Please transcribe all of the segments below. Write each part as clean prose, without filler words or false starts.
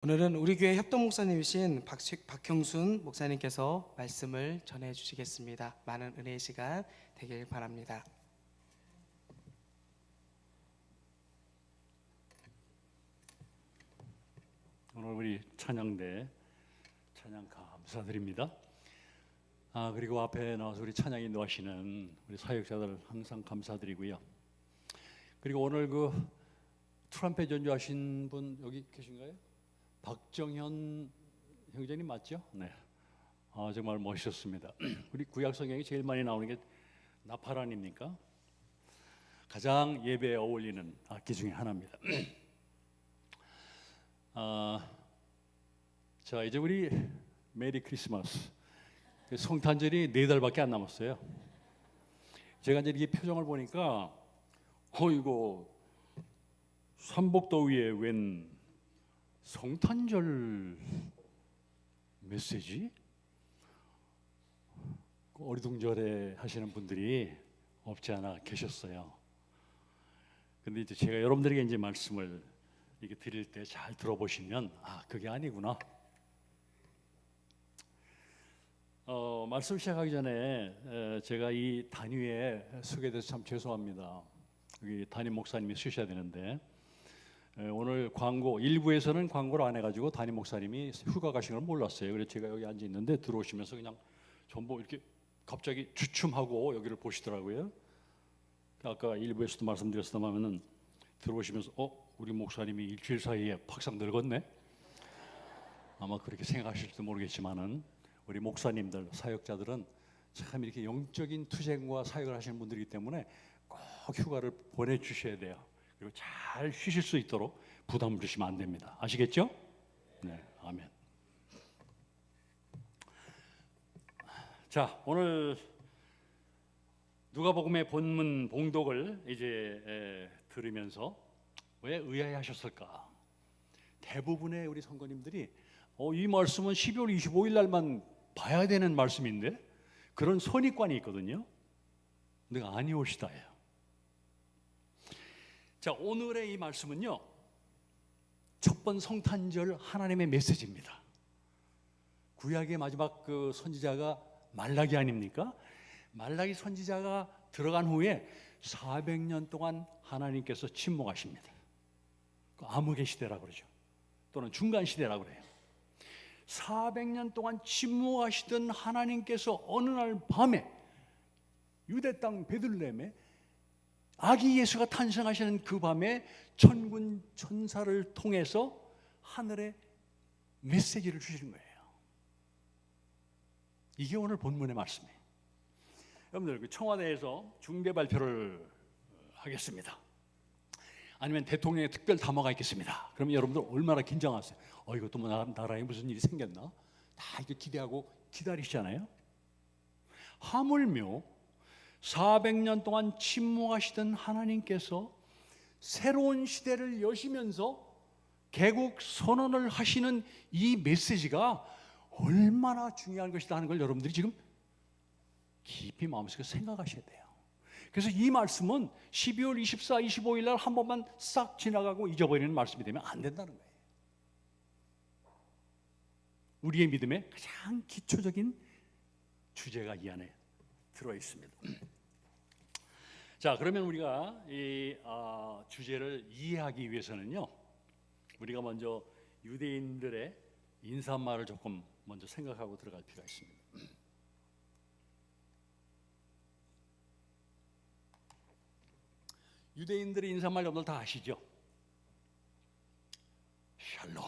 오늘은 우리 교회 협동 목사님이신 박형순 목사님께서 말씀을 전해 주시겠습니다. 많은 은혜의 시간 되길 바랍니다. 오늘 우리 찬양대 찬양 감사드립니다. 그리고 앞에 나와서 우리 찬양 인도하시는 우리 사역자들 항상 감사드리고요. 그리고 오늘 그 트럼펫 연주하신 분 여기 계신가요? 박정현 형제님 맞죠? 네. 정말 멋있었습니다. 우리 구약 성경에 제일 많이 나오는 게 나팔 아닙니까? 가장 예배에 어울리는 악기 중에 하나입니다. 자, 이제 우리 메리 크리스마스. 성탄절이 4달밖에 안 남았어요. 제가 이제 이렇게 표정을 보니까 이거 삼복더위에 웬 성탄절 메시지? 어리둥절해 하시는 분들이 없지 않아 계셨어요. 근데 이제 제가 여러분들에게 이제 말씀을 이게 드릴 때 잘 들어보시면 그게 아니구나. 말씀 시작하기 전에 제가 이 단위에 소개돼서 참 죄송합니다. 여기 담임 목사님이 쓰셔야 되는데 오늘 광고 1부에서는 광고를 안 해가지고 담임 목사님이 휴가 가신 걸 몰랐어요. 그래서 제가 여기 앉아 있는데 들어오시면서 그냥 전부 이렇게 갑자기 주춤하고 여기를 보시더라고요. 아까 1부에서도 말씀드렸습니다만은 들어오시면서 우리 목사님이 일주일 사이에 팍상 늙었네. 아마 그렇게 생각하실지도 모르겠지만은 우리 목사님들, 사역자들은 참 이렇게 영적인 투쟁과 사역을 하시는 분들이기 때문에 꼭 휴가를 보내주셔야 돼요. 그리고 잘 쉬실 수 있도록 부담을 주시면 안 됩니다. 아시겠죠? 네, 아멘. 자, 오늘 누가복음의 본문 봉독을 이제 들으면서 왜 의아해하셨을까? 대부분의 우리 선거님들이 이 말씀은 12월 25일 날만 봐야 되는 말씀인데 그런 선입관이 있거든요. 근데 아니오시다예요. 자, 오늘의 이 말씀은요, 첫 번 성탄절 하나님의 메시지입니다. 구약의 마지막 그 선지자가 말라기 아닙니까? 말라기 선지자가 들어간 후에 400년 동안 하나님께서 침묵하십니다. 암흑의 시대라고 그러죠. 또는 중간 시대라고 그래요. 400년 동안 침묵하시던 하나님께서 어느 날 밤에 유대 땅 베들레헴에 아기 예수가 탄생하시는 그 밤에 천군 천사를 통해서 하늘에 메시지를 주시는 거예요. 이게 오늘 본문의 말씀이에요. 여러분들 청와대에서 중대 발표를 하겠습니다. 아니면 대통령의 특별 담화가 있겠습니다. 그러면 여러분들 얼마나 긴장하세요? 이것도 뭐 나라에 무슨 일이 생겼나? 다 이렇게 기대하고 기다리시잖아요. 하물며 400년 동안 침묵하시던 하나님께서 새로운 시대를 여시면서 개국 선언을 하시는 이 메시지가 얼마나 중요한 것이다 하는 걸 여러분들이 지금 깊이 마음속에 생각하셔야 돼요. 그래서 이 말씀은 12월 24, 25일 날 한 번만 싹 지나가고 잊어버리는 말씀이 되면 안 된다는 거예요. 우리의 믿음의 가장 기초적인 주제가 이 안에 들어 있습니다. 자, 그러면 우리가 이 주제를 이해하기 위해서는요, 우리가 먼저 유대인들의 인사말을 조금 먼저 생각하고 들어갈 필요가 있습니다. 유대인들의 인사말 여러분들 다 아시죠? 샬롬.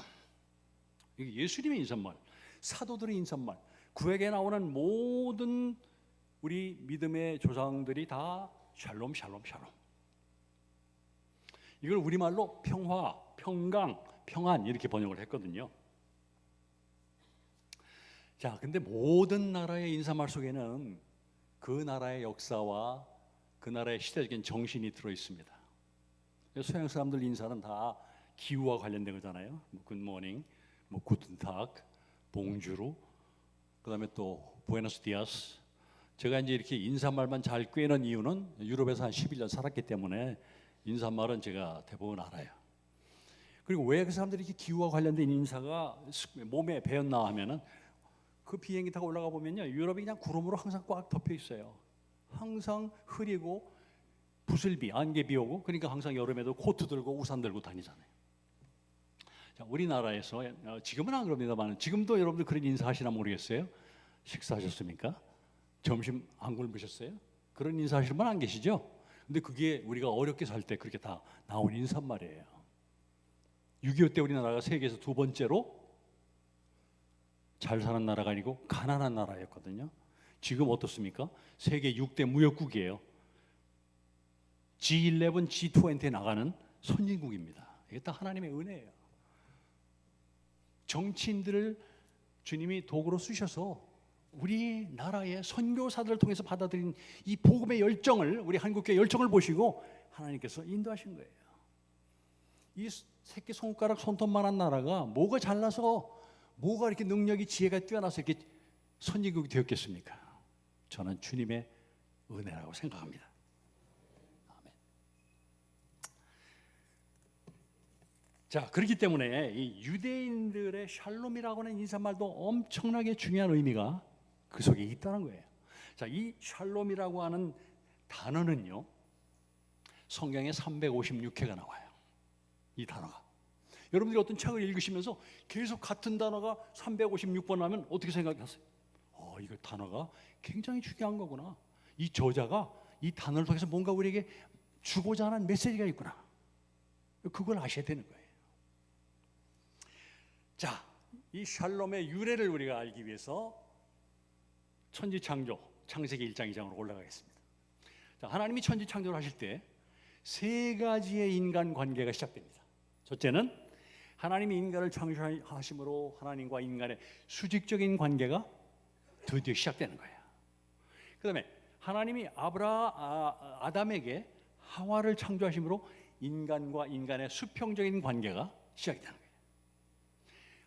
이게 예수님의 인사말, 사도들의 인사말, 구약에 나오는 모든 우리 믿음의 조상들이 다 샬롬, 샬롬, 샬롬. 이걸 우리말로 평화, 평강, 평안 이렇게 번역을 했거든요. 자, 근데 모든 나라의 인사말 속에는 그 나라의 역사와 그 나라의 시대적인 정신이 들어 있습니다. 서양 사람들 인사는 다 기후와 관련된 거잖아요. 굿모닝, 구텐타그, 봉주루, 그다음에 또 부에노스 디아스. 제가 이제 이렇게 인사말만 잘 꿰는 이유는 유럽에서 한 11년 살았기 때문에 인사말은 제가 대부분 알아요. 그리고 왜 그 사람들이 이렇게 기후와 관련된 인사가 몸에 배었나 하면은 그 비행기 타고 올라가 보면요, 유럽이 그냥 구름으로 항상 꽉 덮여 있어요. 항상 흐리고 부슬비, 안개비 오고, 그러니까 항상 여름에도 코트 들고 우산 들고 다니잖아요. 자, 우리나라에서 지금은 안 그럽니다만 지금도 여러분들 그런 인사 하시나 모르겠어요. 식사하셨습니까? 점심 안 굶으셨어요? 그런 인사 하시는 분 안 계시죠? 근데 그게 우리가 어렵게 살 때 그렇게 다 나온 인사말이에요. 6.25 때 우리나라가 세계에서 두 번째로 잘 사는 나라가 아니고 가난한 나라였거든요. 지금 어떻습니까? 세계 6대 무역국이에요. G11, G20에 나가는 선진국입니다. 이게 다 하나님의 은혜예요. 정치인들을 주님이 도구로 쓰셔서 우리나라의 선교사들을 통해서 받아들인 이 복음의 열정을, 우리 한국교회 열정을 보시고 하나님께서 인도하신 거예요. 이 새끼 손가락 손톱만한 나라가 뭐가 잘나서, 뭐가 이렇게 능력이 지혜가 뛰어나서 이렇게 선진국이 되었겠습니까? 저는 주님의 은혜라고 생각합니다. 아멘. 자, 그렇기 때문에 이 유대인들의 샬롬이라고 하는 인사말도 엄청나게 중요한 의미가 그 속에 있다는 거예요. 자, 이 샬롬이라고 하는 단어는요, 성경에 356회가 나와요. 이 단어가. 여러분들이 어떤 책을 읽으시면서 계속 같은 단어가 356번 나면 어떻게 생각하세요? 이거 단어가 굉장히 중요한 거구나. 이 저자가 이 단어를 통해서 뭔가 우리에게 주고자 하는 메시지가 있구나. 그걸 아셔야 되는 거예요. 자, 이 샬롬의 유래를 우리가 알기 위해서 천지창조, 창세기 1장 2장으로 올라가겠습니다. 자, 하나님이 천지창조를 하실 때 세 가지의 인간 관계가 시작됩니다. 첫째는 하나님이 인간을 창조하심으로 하나님과 인간의 수직적인 관계가 드디어 시작되는 거예요. 그 다음에 하나님이 아담에게 하와를 창조하심으로 인간과 인간의 수평적인 관계가 시작이 되는 거예요.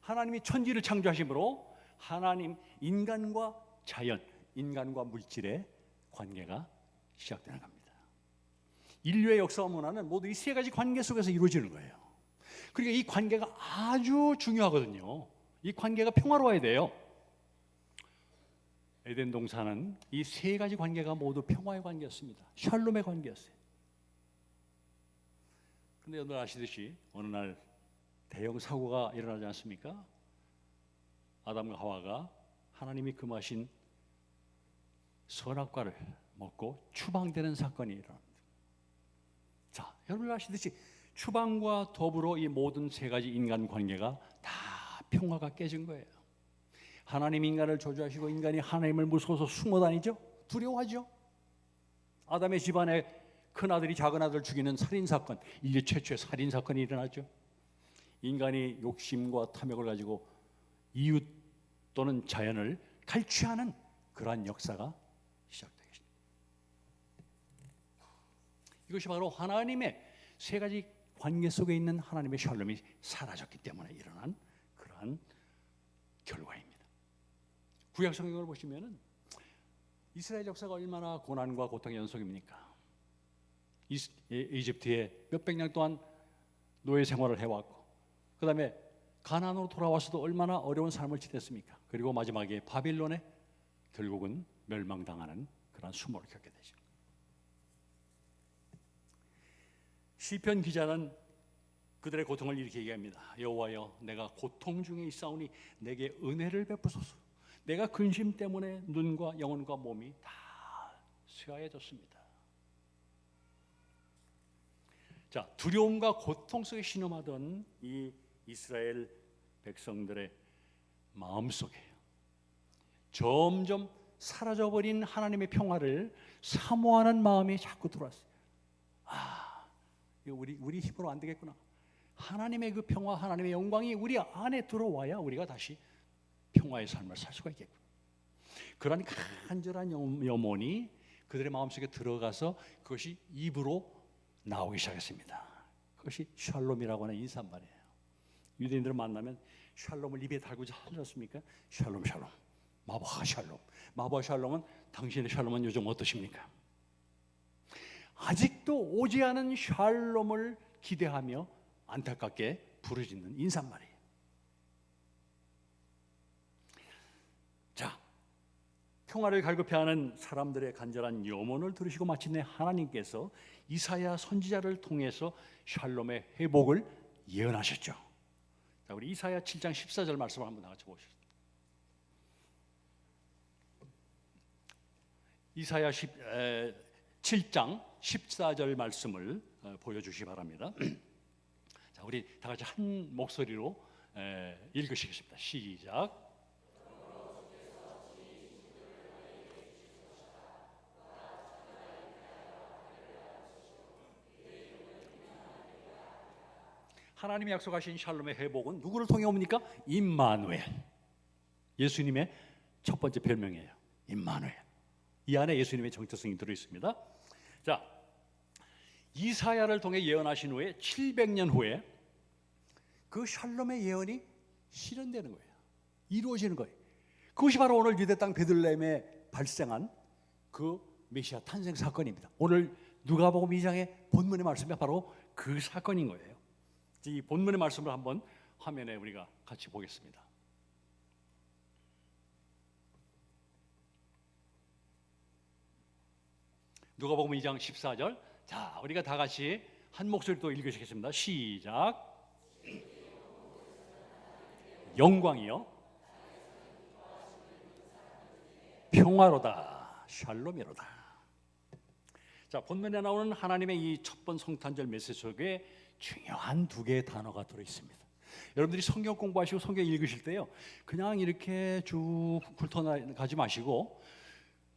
하나님이 천지를 창조하심으로 하나님, 인간과 자연, 인간과 물질의 관계가 시작되는 겁니다. 인류의 역사와 문화는 모두 이 세 가지 관계 속에서 이루어지는 거예요. 그러니까 이 관계가 아주 중요하거든요. 이 관계가 평화로워야 돼요. 에덴 동산은 이 세 가지 관계가 모두 평화의 관계였습니다. 샬롬의 관계였어요. 그런데 여러분 아시듯이 어느 날 대형 사고가 일어나지 않습니까? 아담과 하와가 하나님이 금하신 선악과를 먹고 추방되는 사건이 일어납니다. 자, 여러분 아시듯이 추방과 더불어 이 모든 세 가지 인간 관계가 다 평화가 깨진 거예요. 하나님 인간을 저주하시고 인간이 하나님을 무서워서 숨어 다니죠. 두려워하죠. 아담의 집안에 큰 아들이 작은 아들을 죽이는 살인 사건, 인류 최초의 살인 사건이 일어나죠. 인간이 욕심과 탐욕을 가지고 이웃 또는 자연을 갈취하는 그러한 역사가 시작되겠습니다. 이것이 바로 하나님의 세 가지 관계 속에 있는 하나님의 샬롬이 사라졌기 때문에 일어난 그러한 결과입니다. 구약 성경을 보시면은 이스라엘 역사가 얼마나 고난과 고통의 연속입니까? 이집트에 몇백 년 동안 노예 생활을 해왔고, 그 다음에 가나안으로 돌아와서도 얼마나 어려운 삶을 지냈습니까? 그리고 마지막에 바빌론에 결국은 멸망당하는 그런 수모를 겪게 되죠. 시편 기자는 그들의 고통을 이렇게 얘기합니다. 여호와여, 내가 고통 중에 있사오니 내게 은혜를 베푸소서. 내가 근심 때문에 눈과 영혼과 몸이 다 쇠하여졌습니다. 자, 두려움과 고통 속에 신음하던 이 이스라엘 백성들의 마음속에 점점 사라져버린 하나님의 평화를 사모하는 마음이 자꾸 들어왔어요. 이거 우리 힘으로 안 되겠구나. 하나님의 그 평화, 하나님의 영광이 우리 안에 들어와야 우리가 다시 평화의 삶을 살 수가 있겠구나. 그런 간절한 염원이 그들의 마음속에 들어가서 그것이 입으로 나오기 시작했습니다. 그것이 샬롬이라고 하는 인사말이에요. 유대인들을 만나면 샬롬을 입에 달고 하셨습니까? 샬롬 샬롬, 마바 샬롬. 마바 샬롬은 당신의 샬롬은 요즘 어떠십니까? 아직도 오지 않은 샬롬을 기대하며 안타깝게 부르짖는 인사말이에요. 자, 평화를 갈급해하는 사람들의 간절한 염원을 들으시고 마침내 하나님께서 이사야 선지자를 통해서 샬롬의 회복을 예언하셨죠. 자, 우리 이사야 7장 14절 말씀을 한번 다 같이 보시죠. 이사야 7장 14절 말씀을 보여주시기 바랍니다. 자, 우리 다 같이 한 목소리로 읽으시겠습니다. 시작. 하나님이 약속하신 샬롬의 회복은 누구를 통해 옵니까? 임마누엘. 예수님의 첫 번째 별명이에요. 임마누엘. 이 안에 예수님의 정체성이 들어 있습니다. 자, 이사야를 통해 예언하신 후에 700년 후에 그 샬롬의 예언이 실현되는 거예요. 이루어지는 거예요. 그것이 바로 오늘 유대 땅 베들레헴에 발생한 그 메시아 탄생 사건입니다. 오늘 누가복음 2장의 본문의 말씀이 바로 그 사건인 거예요. 이 본문의 말씀을 한번 화면에 우리가 같이 보겠습니다. 누가복음 2장 14절. 자, 우리가 다 같이 한 목소리로 읽으시겠습니다. 시작. 영광이요 평화로다 샬롬이로다. 자, 본문에 나오는 하나님의 이 첫 번 성탄절 메시지 속에 중요한 두 개의 단어가 들어 있습니다. 여러분들이 성경 공부하시고 성경 읽으실 때요, 그냥 이렇게 쭉 훑어가지 마시고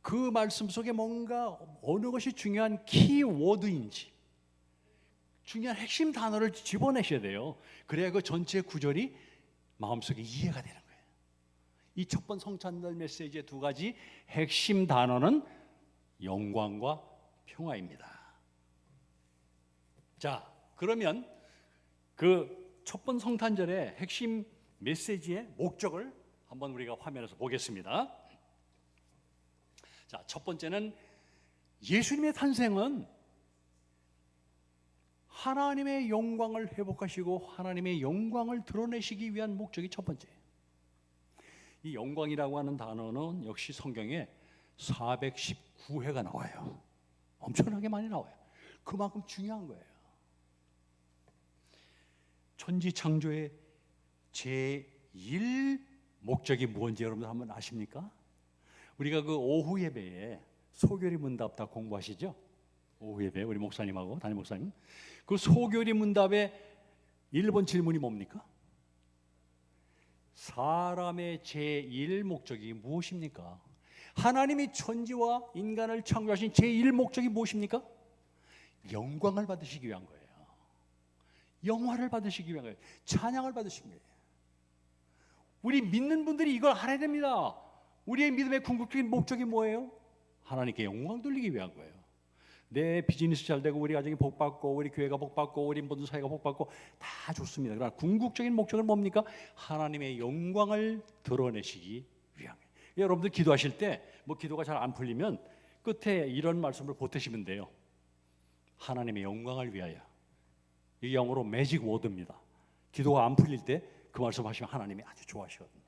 그 말씀 속에 뭔가 어느 것이 중요한 키워드인지 중요한 핵심 단어를 집어내셔야 돼요. 그래야 그 전체 구절이 마음속에 이해가 되는 거예요. 이 첫 번 성탄절 메시지의 두 가지 핵심 단어는 영광과 평화입니다. 자, 그러면 그 첫 번 성탄절의 핵심 메시지의 목적을 한번 우리가 화면에서 보겠습니다. 자, 첫 번째는 예수님의 탄생은 하나님의 영광을 회복하시고 하나님의 영광을 드러내시기 위한 목적이 첫 번째예요. 이 영광이라고 하는 단어는 역시 성경에 419회가 나와요. 엄청나게 많이 나와요. 그만큼 중요한 거예요. 천지 창조의 제1 목적이 뭔지 여러분들 한번 아십니까? 우리가 그 오후 예배에 소교리 문답 다 공부하시죠? 오후 예배 우리 목사님하고 담임 목사님, 그 소교리 문답의 1번 질문이 뭡니까? 사람의 제1 목적이 무엇입니까? 하나님이 천지와 인간을 창조하신 제1 목적이 무엇입니까? 영광을 받으시기 위한 거예요. 영화를 받으시기 위한 거예요. 찬양을 받으시기 위해요. 우리 믿는 분들이 이걸 알아야 됩니다. 우리의 믿음의 궁극적인 목적이 뭐예요? 하나님께 영광 돌리기 위한 거예요. 내 비즈니스 잘 되고 우리 가정이 복받고 우리 교회가 복받고 우리 모든 사회가 복받고 다 좋습니다. 그러나 궁극적인 목적은 뭡니까? 하나님의 영광을 드러내시기 위한 거예요. 여러분들 기도하실 때 뭐 기도가 잘 안 풀리면 끝에 이런 말씀을 보태시면 돼요. 하나님의 영광을 위하여. 이게 영어로 매직 워드입니다. 기도가 안 풀릴 때 그 말씀 하시면 하나님이 아주 좋아하시거든요.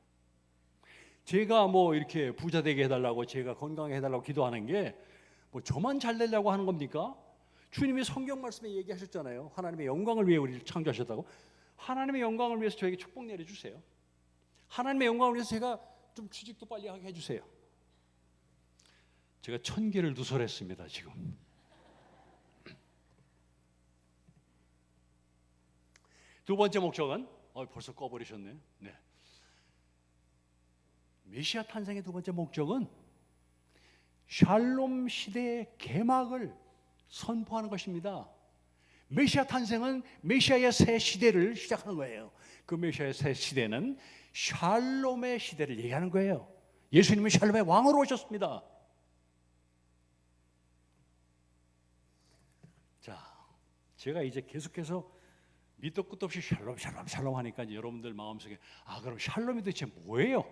제가 뭐 이렇게 부자 되게 해달라고, 제가 건강하게 해달라고 기도하는 게 뭐 저만 잘 되려고 하는 겁니까? 주님이 성경 말씀에 얘기하셨잖아요. 하나님의 영광을 위해 우리를 창조하셨다고. 하나님의 영광을 위해서 저에게 축복 내려주세요. 하나님의 영광을 위해서 제가 좀 취직도 빨리 하게 해주세요. 제가 1000개를 누설했습니다 지금. 두 번째 목적은 벌써 꺼버리셨네. 네. 메시아 탄생의 두 번째 목적은 샬롬 시대의 개막을 선포하는 것입니다. 메시아 탄생은 메시아의 새 시대를 시작하는 거예요. 그 메시아의 새 시대는 샬롬의 시대를 얘기하는 거예요. 예수님은 샬롬의 왕으로 오셨습니다. 자, 제가 이제 계속해서 밑도 끝도 없이 샬롬 샬롬 샬롬 하니까 이제 여러분들 마음속에 그럼 샬롬이 도대체 뭐예요?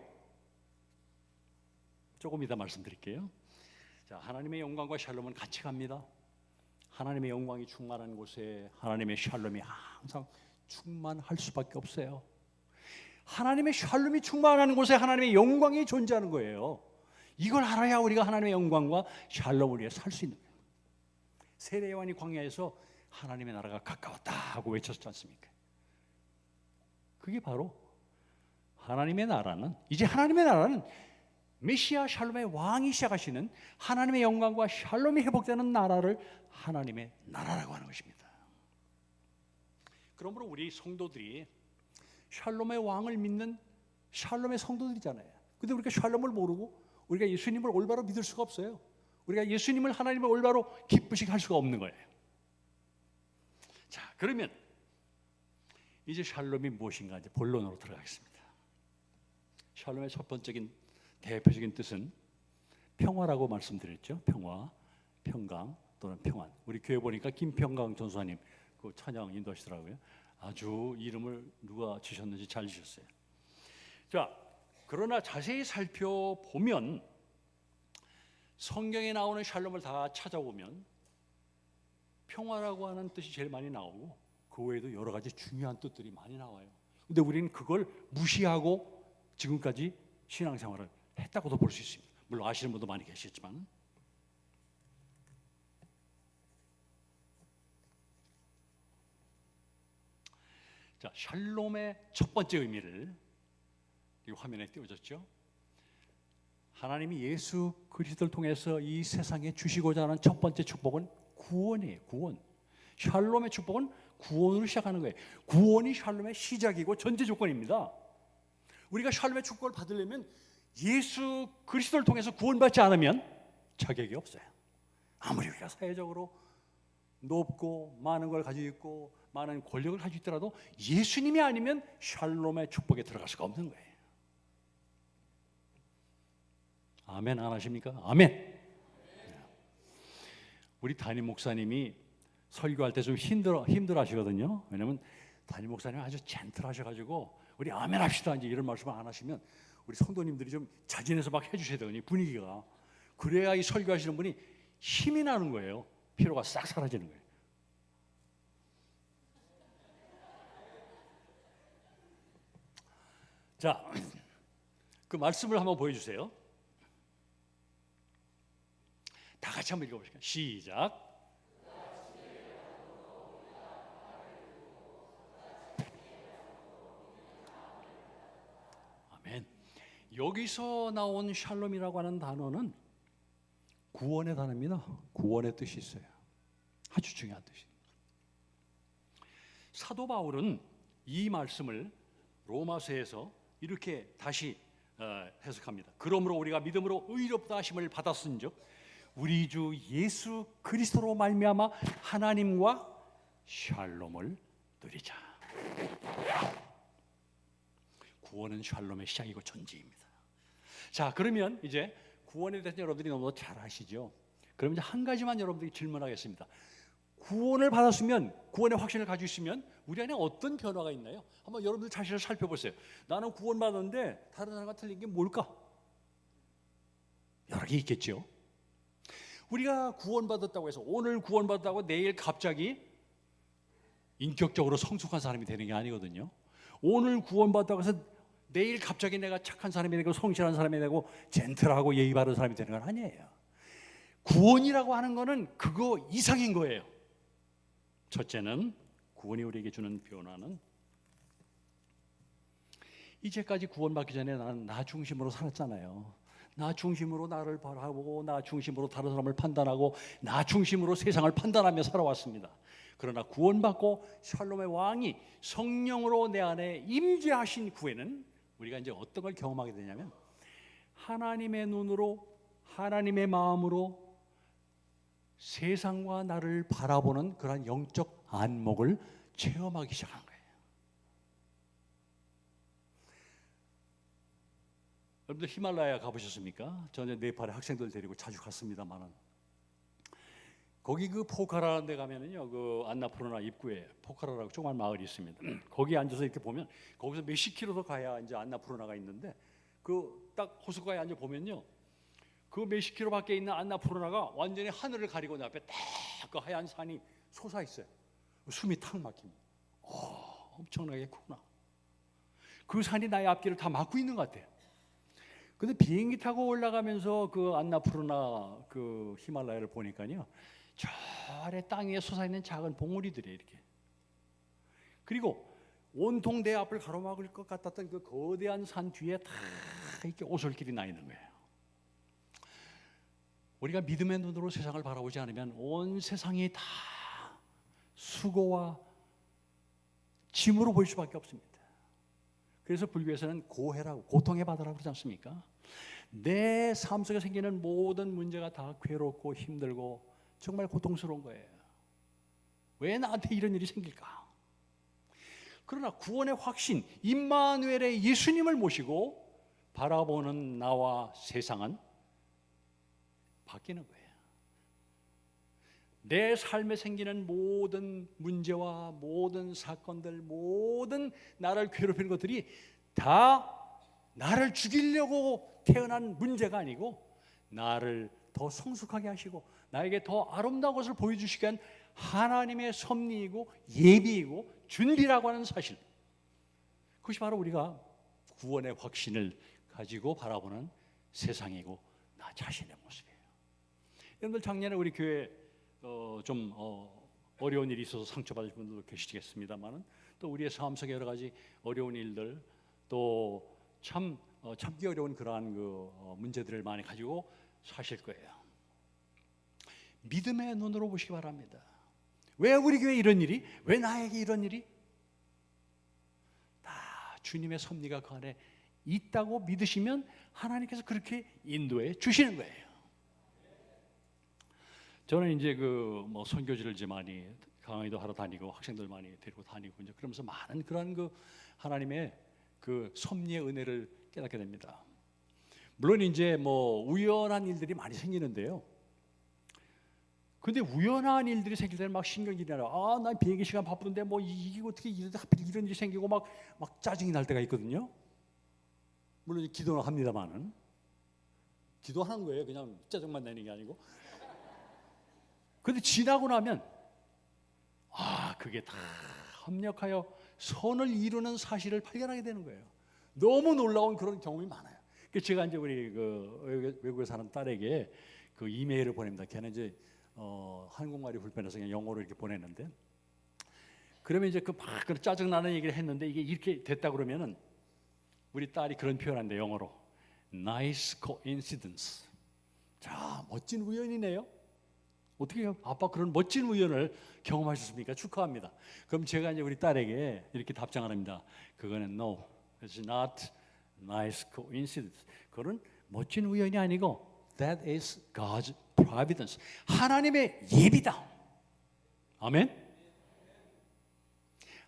조금 이따 말씀드릴게요. 자, 하나님의 영광과 샬롬은 같이 갑니다. 하나님의 영광이 충만한 곳에 하나님의 샬롬이 항상 충만할 수밖에 없어요. 하나님의 샬롬이 충만하는 곳에 하나님의 영광이 존재하는 거예요. 이걸 알아야 우리가 하나님의 영광과 샬롬을 위해 살 수 있는 거예요. 세례 요한이 광야에서 하나님의 나라가 가까웠다 하고 외쳤지 않습니까? 그게 바로 하나님의 나라는, 이제 하나님의 나라는 메시아 샬롬의 왕이 시작하시는 하나님의 영광과 샬롬이 회복되는 나라를 하나님의 나라라고 하는 것입니다. 그러므로 우리 성도들이 샬롬의 왕을 믿는 샬롬의 성도들이잖아요. 근데 우리가 샬롬을 모르고 우리가 예수님을 올바로 믿을 수가 없어요. 우리가 예수님을, 하나님을 올바로 기쁘시게 할 수가 없는 거예요. 자, 그러면 이제 샬롬이 무엇인가 이제 본론으로 들어가겠습니다. 샬롬의 첫 번째인 대표적인 뜻은 평화라고 말씀드렸죠. 평화, 평강 또는 평안. 우리 교회 보니까 김평강 전사님 그 찬양 인도하시더라고요. 아주 이름을 누가 지셨는지 잘 지셨어요. 자, 그러나 자세히 살펴보면 성경에 나오는 샬롬을 다 찾아보면 평화라고 하는 뜻이 제일 많이 나오고 그 외에도 여러 가지 중요한 뜻들이 많이 나와요. 근데 우리는 그걸 무시하고 지금까지 신앙생활을 했다고도 볼 수 있습니다. 물론 아시는 분도 많이 계시겠지만. 자, 샬롬의 첫 번째 의미를 이 화면에 띄워졌죠. 하나님이 예수 그리스도를 통해서 이 세상에 주시고자 하는 첫 번째 축복은 구원이에요. 구원. 샬롬의 축복은 구원으로 시작하는 거예요. 구원이 샬롬의 시작이고 전제 조건입니다. 우리가 샬롬의 축복을 받으려면 예수 그리스도를 통해서 구원받지 않으면 자격이 없어요. 아무리 우리가 사회적으로 높고 많은 걸 가지고 있고 많은 권력을 가지고 있더라도 예수님이 아니면 샬롬의 축복에 들어갈 수가 없는 거예요. 아멘 안 하십니까? 아멘. 우리 담임 목사님이 설교할 때 좀 힘들어 하시거든요. 왜냐면 담임 목사님 아주 젠틀하셔가지고 우리 아멘 합시다 이제 이런 말씀을 안 하시면 우리 성도님들이 좀 자진해서 막 해주셔야 되거든요. 분위기가. 그래야 이 설교하시는 분이 힘이 나는 거예요. 피로가 싹 사라지는 거예요. 자, 그 말씀을 한번 보여주세요. 다 같이 한번 읽어보실까요? 시작. 아멘. 여기서 나온 샬롬이라고 하는 단어는 구원의 단어입니다. 구원의 뜻이 있어요. 아주 중요한 뜻이에요. 사도 바울은 이 말씀을 로마서에서 이렇게 다시 해석합니다. 그러므로 우리가 믿음으로 의롭다 하심을 받았은즉 우리 주 예수 그리스도로 말미암아 하나님과 샬롬을 누리자. 구원은 샬롬의 시작이고 전제입니다. 자, 그러면 이제 구원에 대해서 여러분들이 너무 잘 아시죠? 그럼 이제 한 가지만 여러분들이 질문하겠습니다. 구원을 받았으면, 구원의 확신을 가지고 있으면 우리 안에 어떤 변화가 있나요? 한번 여러분들 자신을 살펴보세요. 나는 구원받았는데 다른 사람과 틀린 게 뭘까? 여러 개 있겠죠. 우리가 구원받았다고 해서 오늘 구원받았다고 내일 갑자기 인격적으로 성숙한 사람이 되는 게 아니거든요. 오늘 구원받았다고 해서 내일 갑자기 내가 착한 사람이 되고 성실한 사람이 되고 젠틀하고 예의 바른 사람이 되는 건 아니에요. 구원이라고 하는 거는 그거 이상인 거예요. 첫째는 구원이 우리에게 주는 변화는 이제까지 구원받기 전에 나는 나 중심으로 살았잖아요. 나 중심으로 나를 바라보고 나 중심으로 다른 사람을 판단하고 나 중심으로 세상을 판단하며 살아왔습니다. 그러나 구원받고 샬롬의 왕이 성령으로 내 안에 임재하신 후에는 우리가 이제 어떤 걸 경험하게 되냐면 하나님의 눈으로 하나님의 마음으로 세상과 나를 바라보는 그러한 영적 안목을 체험하기 시작한 거예요. 여러분들 히말라야 가보셨습니까? 저는 네팔에 학생들 데리고 자주 갔습니다만은 거기 그 포카라라는 데 가면은요, 그 안나푸르나 입구에 포카라라고 조그만 마을이 있습니다. 거기 앉아서 이렇게 보면 거기서 몇십 킬로 더 가야 이제 안나푸르나가 있는데 그 딱 호숫가에 앉아 보면요, 그 몇십 킬로 밖에 있는 안나푸르나가 완전히 하늘을 가리고 내 앞에 딱 그 하얀 산이 솟아 있어요. 숨이 탁 막힙니다. 엄청나게 크구나. 그 산이 나의 앞길을 다 막고 있는 것 같아요. 근데 비행기 타고 올라가면서 그 안나푸르나 그 히말라야를 보니까요, 저 아래 땅 위에 솟아있는 작은 봉우리들이 이렇게, 그리고 온통 내 앞을 가로막을 것 같았던 그 거대한 산 뒤에 다 이렇게 오솔길이 나 있는 거예요. 우리가 믿음의 눈으로 세상을 바라보지 않으면 온 세상이 다 수고와 짐으로 보일 수밖에 없습니다. 그래서 불교에서는 고해라고, 고통의 바다라고 그러지 않습니까? 내 삶 속에 생기는 모든 문제가 다 괴롭고 힘들고 정말 고통스러운 거예요. 왜 나한테 이런 일이 생길까? 그러나 구원의 확신, 임마누엘의 예수님을 모시고 바라보는 나와 세상은 바뀌는 거예요. 내 삶에 생기는 모든 문제와 모든 사건들, 모든 나를 괴롭히는 것들이 다 나를 죽이려고 태어난 문제가 아니고 나를 더 성숙하게 하시고 나에게 더 아름다운 것을 보여주시기 위한 하나님의 섭리이고 예비이고 준비라고 하는 사실, 그것이 바로 우리가 구원의 확신을 가지고 바라보는 세상이고 나 자신의 모습이에요. 여러분들 작년에 우리 교회 좀 어려운 일이 있어서 상처받으신 분들도 계시겠습니다만은 또 우리의 삶 속에 여러 가지 어려운 일들 또 참기 어려운 그러한 문제들을 많이 가지고 사실 거예요. 믿음의 눈으로 보시기 바랍니다. 왜 우리 교회에 이런 일이? 왜 나에게 이런 일이? 다 주님의 섭리가 그 안에 있다고 믿으시면 하나님께서 그렇게 인도해 주시는 거예요. 저는 이제 선교지를 이제 많이 강의도 하러 다니고 학생들 많이 데리고 다니고 이제 그러면서 많은 그런 하나님의 섭리의 은혜를 깨닫게 됩니다. 물론 이제 우연한 일들이 많이 생기는데요. 근데 우연한 일들이 생길 때는 막 신경질이 나요. 난 비행기 시간 바쁜데 이게 어떻게 하필 이런 일이 생기고 막 짜증이 날 때가 있거든요. 물론 기도는 합니다만은 기도하는 거예요. 그냥 짜증만 내는 게 아니고. 근데 지나고 나면 그게 다 합력하여 선을 이루는 사실을 발견하게 되는 거예요. 너무 놀라운 그런 경험이 많아요. 그래서 제가 이제 우리 외국에 사는 딸에게 이메일을 보냅니다. 걔는 이제 한국말이 불편해서 그냥 영어로 이렇게 보냈는데, 그러면 이제 막 짜증 나는 얘기를 했는데 이게 이렇게 됐다 그러면은 우리 딸이 그런 표현한대, 영어로. Nice coincidence. 자, 멋진 우연이네요. 어떻게 해요? 아빠 그런 멋진 우연을 경험하셨습니까? 축하합니다. 그럼 제가 이제 우리 딸에게 이렇게 답장을 합니다. 그거는 no, it's not nice coincidence. 그건 멋진 우연이 아니고 that is God's providence. 하나님의 예비다. 아멘.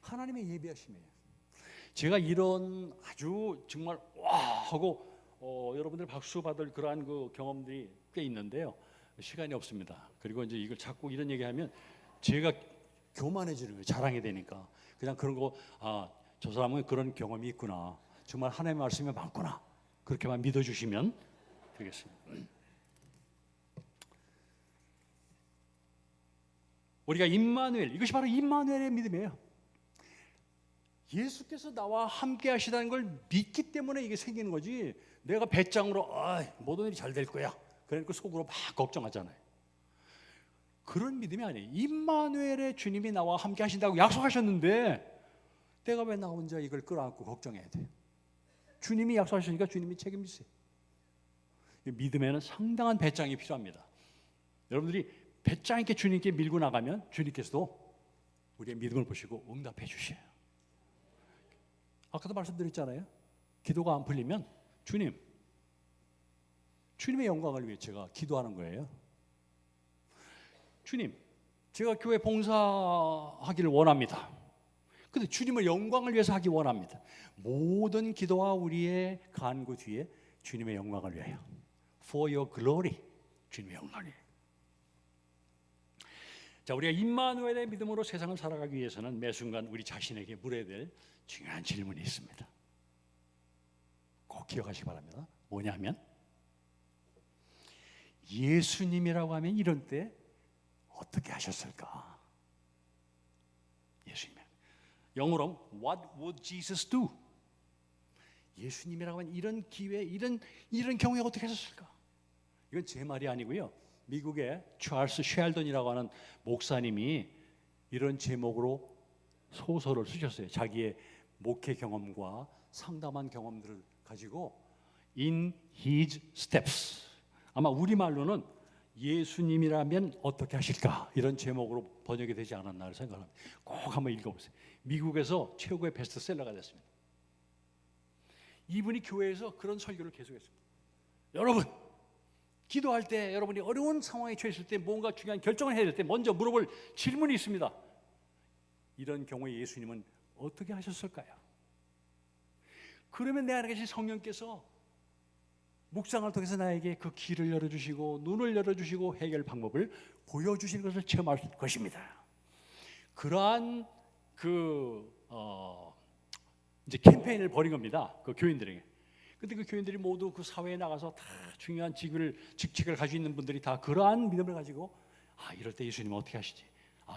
하나님의 예비하심이에요. 제가 이런 아주 정말 와 하고 여러분들 박수 받을 그러한 경험들이 꽤 있는데요. 시간이 없습니다. 그리고 이제 이걸 자꾸 이런 얘기하면 제가 교만해지는 거예요. 자랑이 되니까. 그냥 그런 거, 저 사람은 그런 경험이 있구나. 정말 하나님의 말씀이 많구나. 그렇게만 믿어주시면 되겠습니다. 우리가 임마누엘, 이것이 바로 임마누엘의 믿음이에요. 예수께서 나와 함께 하시다는 걸 믿기 때문에 이게 생기는 거지. 내가 배짱으로 모든 일이 잘 될 거야. 그러니까 속으로 막 걱정하잖아요. 그런 믿음이 아니에요. 임마누엘의 주님이 나와 함께 하신다고 약속하셨는데 내가 왜 나 혼자 이걸 끌어안고 걱정해야 돼요? 주님이 약속하시니까 주님이 책임지세요. 믿음에는 상당한 배짱이 필요합니다. 여러분들이 배짱 있게 주님께 밀고 나가면 주님께서도 우리의 믿음을 보시고 응답해 주셔요. 아까도 말씀드렸잖아요. 기도가 안 풀리면 주님의 영광을 위해 제가 기도하는 거예요. 주님, 제가 교회 봉사하기를 원합니다. 근데 주님의 영광을 위해서 하기 원합니다. 모든 기도와 우리의 간구 뒤에 주님의 영광을 위하여, for your glory, 주님의 영광을 위해. 자, 우리가 임마누엘의 믿음으로 세상을 살아가기 위해서는 매 순간 우리 자신에게 물어야 될 중요한 질문이 있습니다. 꼭 기억하시기 바랍니다. 뭐냐면 예수님이라고 하면 이런 때 어떻게 하셨을까? 예수님. 영어로 What would Jesus do? 예수님이라고 하면 이런 기회, 이런 경우에 어떻게 하셨을까? 이건 제 말이 아니고요. 미국의 찰스 쉘던이라고 하는 목사님이 이런 제목으로 소설을 쓰셨어요. 자기의 목회 경험과 상담한 경험들을 가지고 In His Steps. 아마 우리말로는 예수님이라면 어떻게 하실까? 이런 제목으로 번역이 되지 않았나 생각합니다. 꼭 한번 읽어보세요. 미국에서 최고의 베스트셀러가 됐습니다. 이분이 교회에서 그런 설교를 계속했습니다. 여러분, 기도할 때 여러분이 어려운 상황에 처했을 때 뭔가 중요한 결정을 해야 될 때 먼저 물어볼 질문이 있습니다. 이런 경우에 예수님은 어떻게 하셨을까요? 그러면 내 안에 계신 성령께서 묵상을 통해서 나에게 그 길을 열어주시고 눈을 열어주시고 해결 방법을 보여주시는 것을 체험할 것입니다. 그러한 이제 캠페인을 벌인 겁니다. 그 교인들에게. 근데 그 교인들이 모두 그 사회에 나가서 다 중요한 직책을 가지고 있는 분들이 다 그러한 믿음을 가지고 이럴 때 예수님은 어떻게 하시지?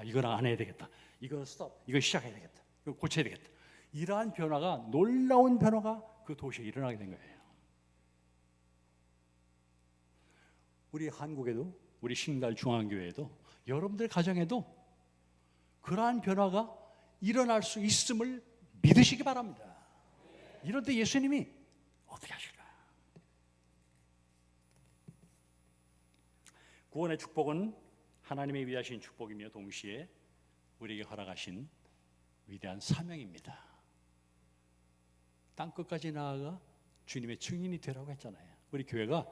이건 안 해야 되겠다. 이거 스톱. 이거 시작해야 되겠다. 이거 고쳐야 되겠다. 이러한 변화가, 놀라운 변화가 그 도시에 일어나게 된 거예요. 우리 한국에도, 우리 신갈 중앙교회에도, 여러분들 가정에도 그러한 변화가 일어날 수 있음을 믿으시기 바랍니다. 이럴 때 예수님이 어떻게 하실까? 구원의 축복은 하나님의 위대하신 축복이며 동시에 우리에게 허락하신 위대한 사명입니다. 땅끝까지 나아가 주님의 증인이 되라고 했잖아요. 우리 교회가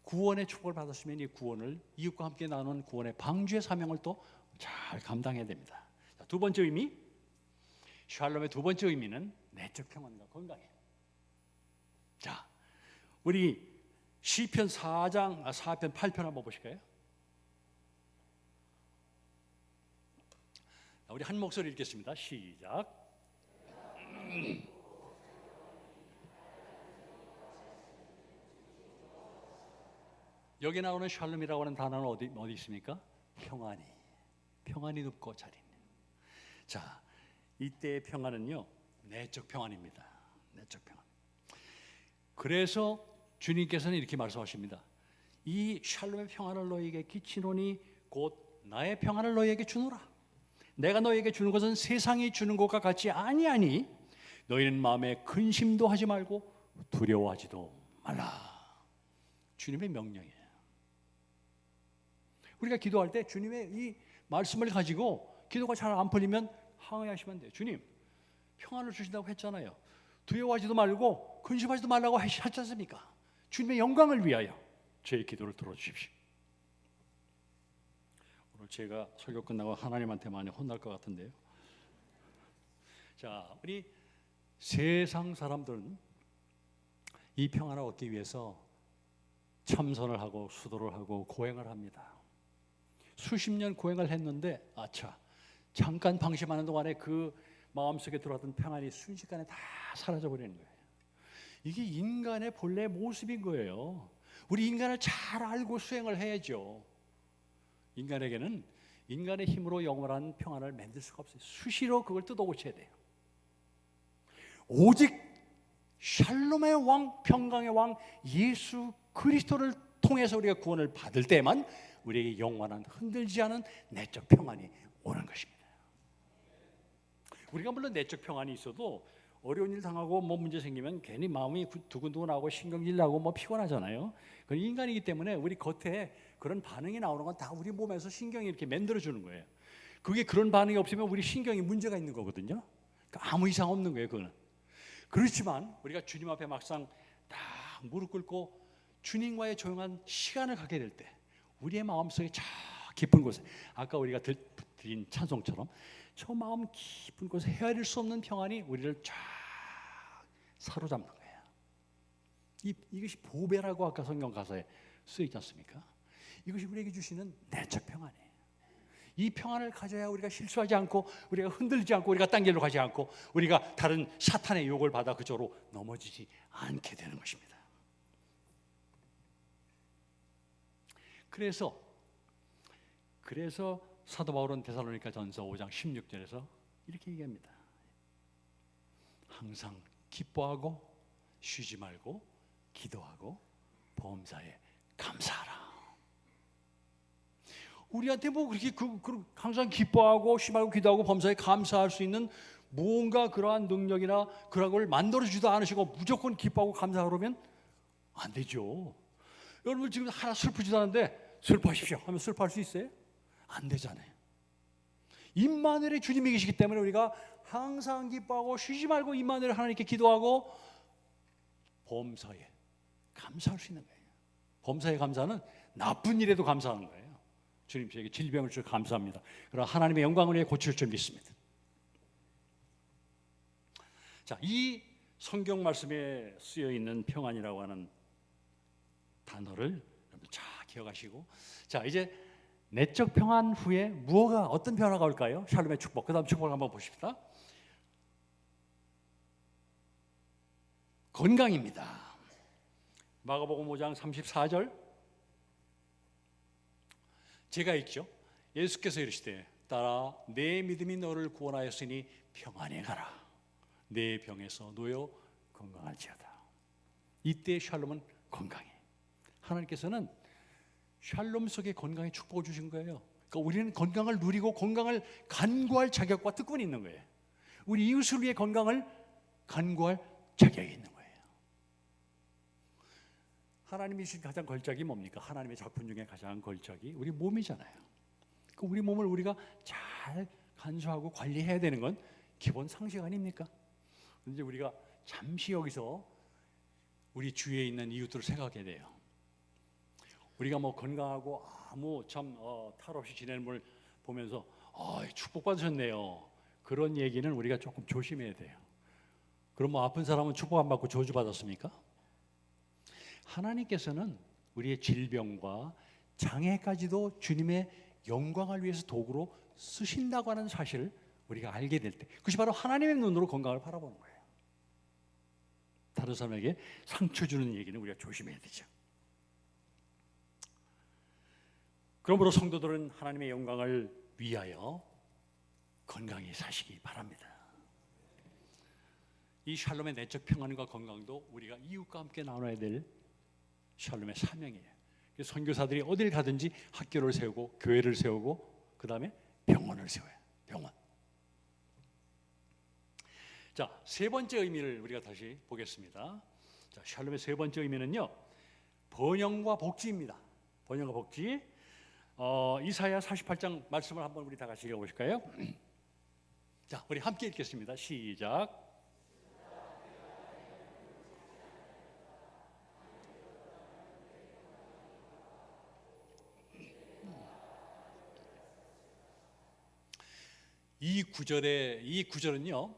구원의 축복을 받았으면 이 구원을 이웃과 함께 나누는 구원의 방주의 사명을 또 잘 감당해야 됩니다. 자, 두 번째 의미, 샬롬의 두 번째 의미는 내적 평안과 건강이에요. 자, 우리 시편 4편 8편 한번 보실까요? 우리 한 목소리 읽겠습니다. 시작. 여기 나오는 샬롬이라고 하는 단어는 어디 있습니까? 평안이 눕고 잘 있는. 자, 이때의 평안은요, 내적 평안입니다. 내적 평안. 그래서 주님께서는 이렇게 말씀하십니다. 이 샬롬의 평안을 너희에게 끼치노니 곧 나의 평안을 너희에게 주노라. 내가 너희에게 주는 것은 세상이 주는 것과 같지 아니하니 너희는 마음에 근심도 하지 말고 두려워하지도 말라. 주님의 명령이에요. 우리가 기도할 때 주님의 이 말씀을 가지고 기도가 잘 안 풀리면 항의하시면 돼요. 주님, 평안을 주신다고 했잖아요. 두려워하지도 말고 근심하지도 말라고 하셨지 않습니까? 주님의 영광을 위하여 제 기도를 들어주십시오. 오늘 제가 설교 끝나고 하나님한테 많이 혼날 것 같은데요. 자, 우리 세상 사람들은 이 평안을 얻기 위해서 참선을 하고 수도를 하고 고행을 합니다. 수십 년 고행을 했는데 잠깐 방심하는 동안에 그 마음속에 들어왔던 평안이 순식간에 다 사라져버리는 거예요. 이게 인간의 본래 모습인 거예요. 우리 인간을 잘 알고 수행을 해야죠. 인간에게는 인간의 힘으로 영원한 평안을 만들 수가 없어요. 수시로 그걸 뜯어고쳐야 돼요. 오직 샬롬의 왕, 평강의 왕 예수 그리스도를 통해서 우리가 구원을 받을 때만 우리에게 영원한 흔들지 않은 내적 평안이 오는 것입니다. 우리가 물론 내적 평안이 있어도 어려운 일 당하고 뭐 문제 생기면 괜히 마음이 두근두근하고 신경질 나고 뭐 피곤하잖아요. 그 인간이기 때문에 우리 겉에 그런 반응이 나오는 건 다 우리 몸에서 신경이 이렇게 만들어 주는 거예요. 그게 그런 반응이 없으면 우리 신경이 문제가 있는 거거든요. 그러니까 아무 이상 없는 거예요, 그거는. 그렇지만 우리가 주님 앞에 막상 딱 무릎 꿇고 주님과의 조용한 시간을 갖게 될 때 우리의 마음속에 저 깊은 곳에 아까 우리가 드린 찬송처럼 저 마음 깊은 곳에 헤아릴 수 없는 평안이 우리를 쫙 사로잡는 거예요. 이것이 보배라고 아까 성경 가사에 쓰여있지 않습니까? 이것이 우리에게 주시는 내적 평안이에요. 이 평안을 가져야 우리가 실수하지 않고 우리가 흔들리지 않고 우리가 딴 길로 가지 않고 우리가 다른 사탄의 유혹을 받아 그쪽으로 넘어지지 않게 되는 것입니다. 그래서 사도 바울은 데살로니가 전서 5장 16절에서 이렇게 얘기합니다. 항상 기뻐하고 쉬지 말고 기도하고 범사에 감사하라. 우리한테 뭐 그렇게 항상 기뻐하고 쉬지 말고 기도하고 범사에 감사할 수 있는 무언가 그러한 능력이나 그런 걸 만들어주지도 않으시고 무조건 기뻐하고 감사하면 안 되죠. 여러분 지금 하나 슬프지도 않은데 슬퍼하십시오 하면 슬퍼할 수 있어요? 안 되잖아요. 임마누엘의 주님이 계시기 때문에 우리가 항상 기뻐하고 쉬지 말고 임마누엘 하나님께 기도하고 범사에 감사할 수 있는 거예요. 범사에 감사는 나쁜 일에도 감사하는 거예요. 주님 저에게 질병을 주셔서 감사합니다. 그러나 하나님의 영광을 위해 고칠 줄 믿습니다. 자, 이 성경 말씀에 쓰여 있는 평안이라고 하는 단어를 여러분 잘 기억하시고, 자 이제 내적 평안 후에 무엇가 어떤 변화가 올까요? 샬롬의 축복. 그다음 축복을 한번 보십시다. 건강입니다. 마가복음 5장 34절 제가 읽죠. 예수께서 이르시되 따라 내 믿음이 너를 구원하였으니 평안에 가라. 내 병에서 놓여 건강할지어다. 이때 샬롬은 건강해. 하나님께서는 샬롬 속에 건강의 축복을 주신 거예요. 그러니까 우리는 건강을 누리고 건강을 간구할 자격과 특권이 있는 거예요. 우리 이웃을 위해 건강을 간구할 자격이 있는 거예요. 하나님이 주신 가장 걸작이 뭡니까? 하나님의 작품 중에 가장 걸작이 우리 몸이잖아요. 우리 몸을 우리가 잘 간수하고 관리해야 되는 건 기본 상식 아닙니까? 이제 우리가 잠시 여기서 우리 주위에 있는 이웃들을 생각해야 돼요. 우리가 뭐 건강하고 아무 참 탈 없이 지내는 분을 보면서 축복받으셨네요. 그런 얘기는 우리가 조금 조심해야 돼요. 그럼 뭐 아픈 사람은 축복 안 받고 저주받았습니까? 하나님께서는 우리의 질병과 장애까지도 주님의 영광을 위해서 도구로 쓰신다고 하는 사실을 우리가 알게 될 때, 그것이 바로 하나님의 눈으로 건강을 바라보는 거예요. 다른 사람에게 상처 주는 얘기는 우리가 조심해야 되죠. 그러므로 성도들은 하나님의 영광을 위하여 건강히 사시기 바랍니다. 이 샬롬의 내적 평안과 건강도 우리가 이웃과 함께 나눠야 될 샬롬의 사명이에요. 선교사들이 어딜 가든지 학교를 세우고 교회를 세우고 그 다음에 병원을 세워요. 병원. 자, 세 번째 의미를 우리가 다시 보겠습니다. 자, 샬롬의 세 번째 의미는요, 번영과 복지입니다. 번영과 복지. 이사야 48장 말씀을 한번 우리 다 같이 읽어보실까요? 자, 우리 함께 읽겠습니다. 시작. 이 구절은요,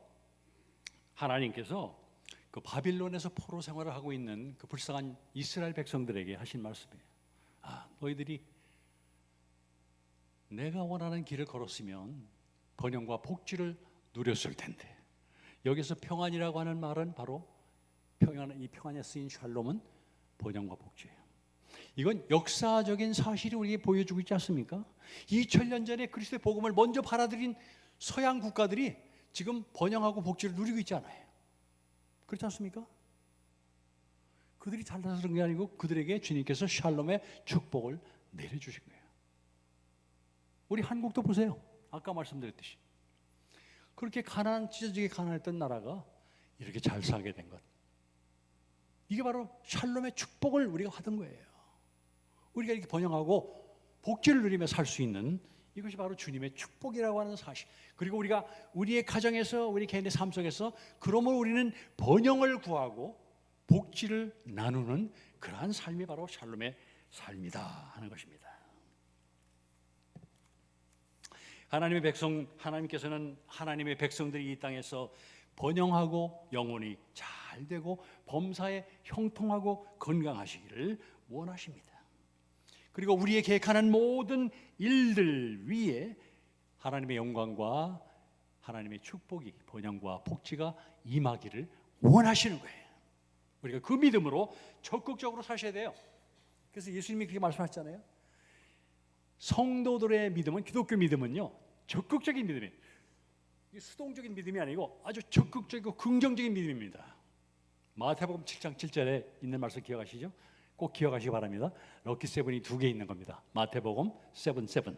하나님께서 그 바빌론에서 포로 생활을 하고 있는 그 불쌍한 이스라엘 백성들에게 하신 말씀이에요. 너희들이 내가 원하는 길을 걸었으면 번영과 복지를 누렸을 텐데, 여기서 평안이라고 하는 말은 바로 이 평안에 쓰인 샬롬은 번영과 복지예요. 이건 역사적인 사실이 우리에게 보여주고 있지 않습니까? 2000년 전에 그리스도의 복음을 먼저 받아들인 서양 국가들이 지금 번영하고 복지를 누리고 있잖아요. 그렇지 않습니까? 그들이 잘나서 그런 게 아니고 그들에게 주님께서 샬롬의 축복을 내려주신 거예요. 우리 한국도 보세요. 아까 말씀드렸듯이 그렇게 찢어지게 가난했던 나라가 이렇게 잘 살게 된 것, 이게 바로 샬롬의 축복을 우리가 받은 거예요. 우리가 이렇게 번영하고 복지를 누리며 살 수 있는 이것이 바로 주님의 축복이라고 하는 사실. 그리고 우리가 우리의 가정에서 우리 개인의 삶 속에서 그러므로 우리는 번영을 구하고 복지를 나누는 그러한 삶이 바로 샬롬의 삶이다 하는 것입니다. 하나님께서는 하나님의 백성들이 이 땅에서 번영하고 영혼이 잘 되고 범사에 형통하고 건강하시기를 원하십니다. 그리고 우리의 계획하는 모든 일들 위에 하나님의 영광과 하나님의 축복이, 번영과 복지가 임하기를 원하시는 거예요. 우리가 그 믿음으로 적극적으로 사셔야 돼요. 그래서 예수님이 그렇게 말씀하셨잖아요. 성도들의 믿음은, 기독교 믿음은요, 적극적인 믿음이에요. 이 수동적인 믿음이 아니고 아주 적극적이고 긍정적인 믿음입니다. 마태복음 7장 7절에 있는 말씀 기억하시죠? 꼭 기억하시기 바랍니다. 럭키 세븐이 2개 있는 겁니다. 마태복음 7:7.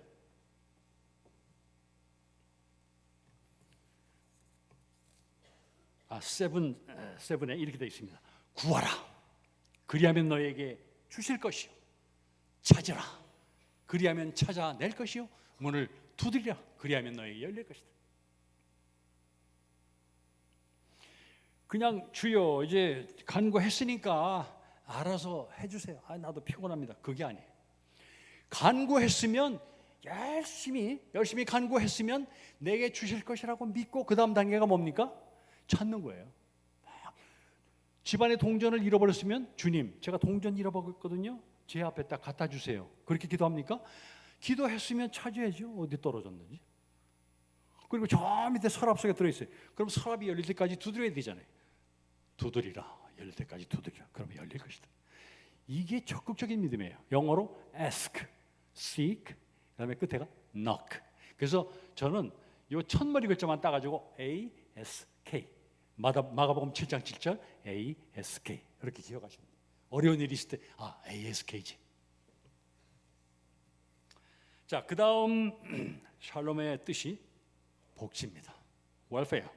세븐에 이렇게 되어 있습니다. 구하라. 그리하면 너에게 주실 것이요. 찾으라. 그리하면 찾아낼 것이요. 문을 두드리라. 그리하면 너에게 열릴 것이다. 그냥 주여 이제 간구했으니까 알아서 해주세요. 나도 피곤합니다. 그게 아니에요. 간구했으면 열심히 간구했으면 내게 주실 것이라고 믿고 그 다음 단계가 뭡니까? 찾는 거예요. 집안에 동전을 잃어버렸으면 주님 제가 동전 잃어버렸거든요. 제 앞에 딱 갖다 주세요. 그렇게 기도합니까? 기도했으면 찾아야죠. 어디 떨어졌는지. 그리고 저 밑에 서랍 속에 들어있어요. 그럼 서랍이 열릴 때까지 두드려야 되잖아요. 두드리라. 열릴 때까지 두드리라. 그러면 열릴 것이다. 이게 적극적인 믿음이에요. 영어로 ask, seek, 그다음에 끝에가 knock. 그래서 저는 이 첫머리 글자만 따가지고 ASK. 마가복음 7장 7절 ASK 이렇게 기억하시면 돼요. 어려운 일이 있을 때 ASK지. 자, 그 다음 샬롬의 뜻이 복지입니다. welfare.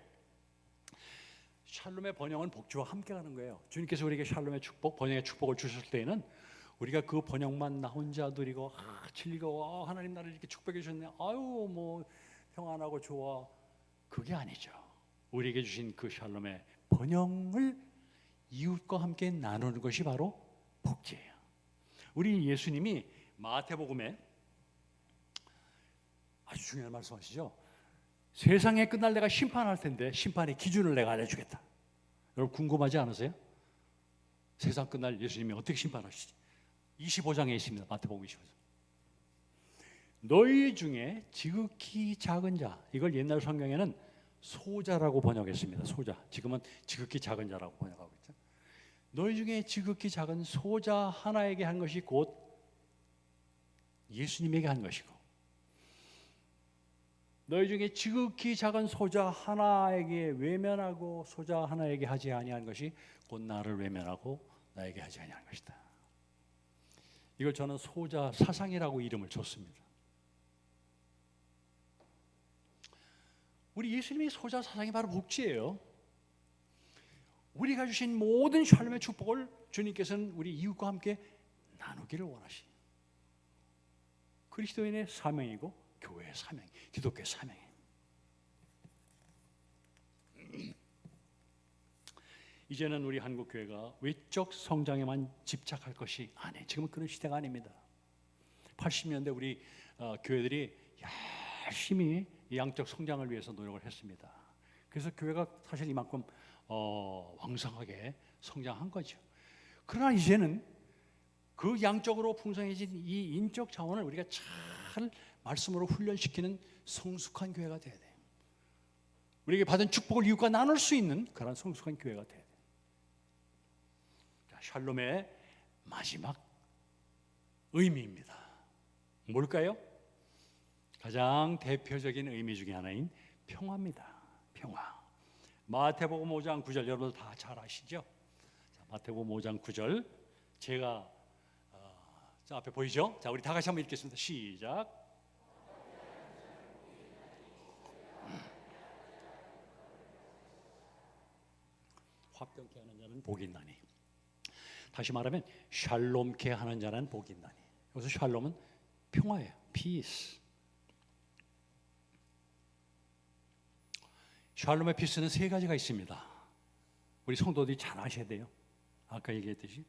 샬롬의 번영은 복지와 함께 가는 거예요. 주님께서 우리에게 샬롬의 축복, 번영의 축복을 주셨을 때에는 우리가 그 번영만 나 혼자 누리고 즐거워 하나님 나를 이렇게 축복해 주셨네. 아유 뭐 평안하고 좋아. 그게 아니죠. 우리에게 주신 그 샬롬의 번영을 이웃과 함께 나누는 것이 바로 복지예요. 우리 예수님이 마태복음에 아주 중요한 말씀하시죠. 세상에 끝날 내가 심판할 텐데 심판의 기준을 내가 알려주겠다. 여러분 궁금하지 않으세요? 세상 끝날 예수님이 어떻게 심판하시지? 25장에 있습니다. 마태복음 25장. 너희 중에 지극히 작은 자, 이걸 옛날 성경에는 소자라고 번역했습니다. 소자. 지금은 지극히 작은 자라고 번역하고 있죠. 너희 중에 지극히 작은 소자 하나에게 한 것이 곧 예수님에게 한 것이고, 너희 중에 지극히 작은 소자 하나에게 외면하고 소자 하나에게 하지 아니한 것이 곧 나를 외면하고 나에게 하지 아니한 것이다. 이걸 저는 소자 사상이라고 이름을 줬습니다. 우리 예수님이 소자 사상이 바로 복지예요. 우리가 주신 모든 샬롬의 축복을 주님께서는 우리 이웃과 함께 나누기를 원하시. 그리스도인의 사명이고 교회의 사명, 기독교의 사명이에요. 이제는 우리 한국 교회가 외적 성장에만 집착할 것이 아니에요. 지금은 그런 시대가 아닙니다. 80년대 우리 교회들이 열심히 양적 성장을 위해서 노력을 했습니다. 그래서 교회가 사실 이만큼 왕성하게 성장한 거죠. 그러나 이제는 그 양적으로 풍성해진 이 인적 자원을 우리가 잘 말씀으로 훈련시키는 성숙한 교회가 돼야 돼요. 우리에게 받은 축복을 이웃과 나눌 수 있는 그런 성숙한 교회가 돼야 돼요. 자, 샬롬의 마지막 의미입니다. 뭘까요? 가장 대표적인 의미 중에 하나인 평화입니다. 평화. 마태복음 5장 9절 여러분들 다 잘 아시죠? 자, 마태복음 5장 9절 제가 자, 앞에 보이죠? 자, 우리 다 같이 한번 읽겠습니다. 시작. 화평케 하는 자는 복이 있나니. 다시 말하면 샬롬케 하는 자는 복이 있나니. 여기서 샬롬은 평화예요. peace. 샬롬의 피스는 세 가지가 있습니다. 우리 성도들이 잘 아셔야 돼요. 아까 얘기했듯이